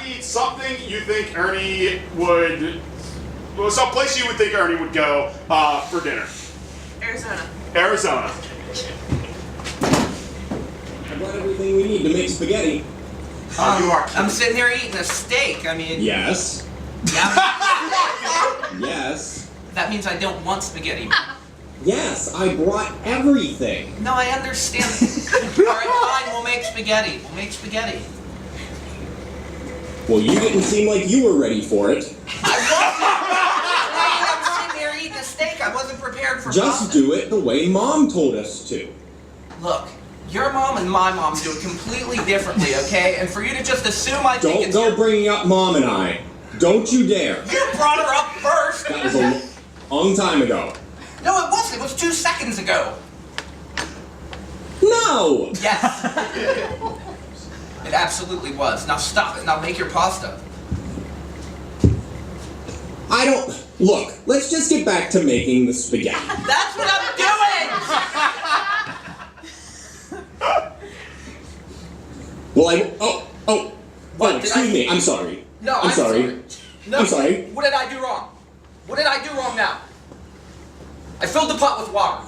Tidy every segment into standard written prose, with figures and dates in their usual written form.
need something you think Ernie would... Well, some place you would think Ernie would go for dinner. Arizona. Arizona. I brought everything we need to make spaghetti. You are. I'm sitting here eating a steak. I mean, Yes. yeah, Yes. that means I don't want spaghetti. Yes, I brought everything. No, I understand. All right, fine. We'll make spaghetti. We'll make spaghetti. Well, you didn't seem like you were ready for it. I wasn't. I'm sitting here eating a steak. I wasn't prepared for Just pasta. do it the way Mom told us to. Look, your mom and my mom do it completely differently, okay? And for you to just assume I think Don't it's go your... bringing up Mom and I. Don't you dare. You brought her up first. That was a long time ago. No, it wasn't. It was 2 seconds ago. No! Yes. It absolutely was. Now stop it. Now make your pasta. I don't... Look, let's just get back to making the spaghetti. That's what I'm doing! Well, What, did excuse I- me. I'm sorry. No, I'm sorry. No, I'm sorry. What did I do wrong? What did I do wrong now? I filled the pot with water.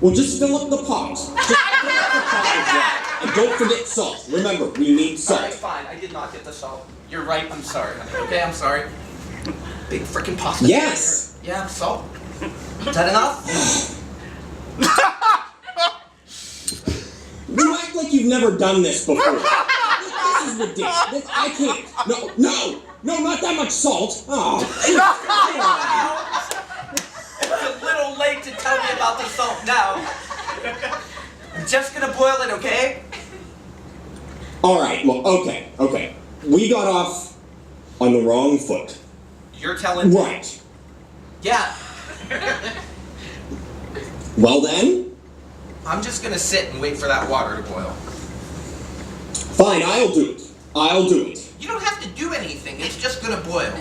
Well, just fill up the pot. Just fill up the pot with water. And don't forget salt. Remember, we need salt. Alright, fine. I did not get the salt. You're right. I'm sorry. Okay, I'm sorry. Big freaking pasta. Yes. Yeah, salt. Is that enough? You act like you've never done this before. This is ridiculous. I can't. No, not that much salt. Oh. It's a little late to tell me about the salt now. I'm just gonna boil it, okay? All right. Well, okay. We got off on the wrong foot. You're telling me. Right. Yeah. Well then, I'm just gonna sit and wait for that water to boil. fine. I'll do it. You don't have to do anything. It's just gonna boil.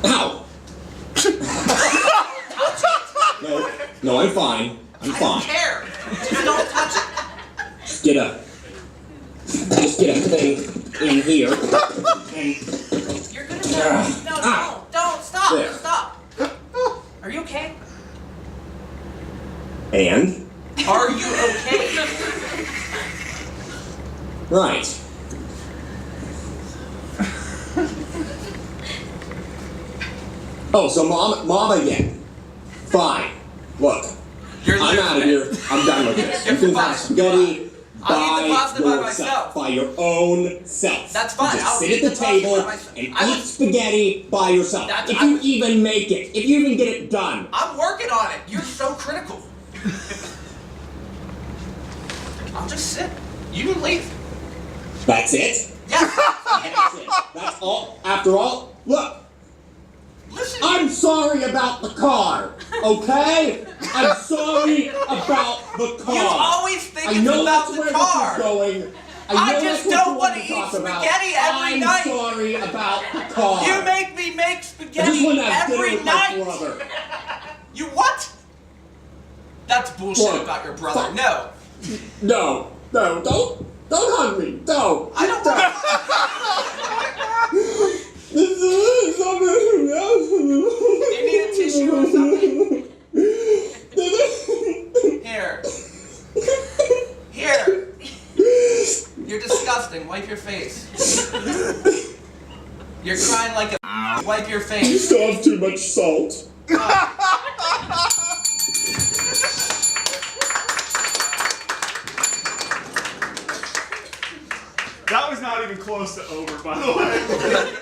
Ow. No, I'm fine. I don't care. Just don't touch it. Just get a thing in here. And You're gonna no, don't stop. There. Stop. Are you okay? And? Are you okay? Right. Oh, so mom again. Fine. Look, You're I'm out of here. I'm done with this. You can have spaghetti I'll eat the pasta by myself. yourself. By your own self. That's fine. You just I'll sit eat at the the pasta table by myself. and I eat was- spaghetti by yourself. If you even make it. If you even get it done. I'm working on it. You're so critical. I'll just sit. You can leave. That's it? Yes. That's it. That's all. After all, look. Listen. I'm sorry about the car, okay? I'm sorry about the car. You always think I it's know about that's the where car. this is going. I know just that's what don't you want want to eat talk about. spaghetti every night. I'm sorry about the car. You make me make I just spaghetti want to have dinner every with night. my brother. You what? That's bullshit Look, about your brother. fuck. No. No, don't hug me. Don't. I don't This is something else. Do you need a tissue or something? Here. You're disgusting. Wipe your face. You're crying like a... Wipe your You face. still have too much salt. That was not even close to over, by the way.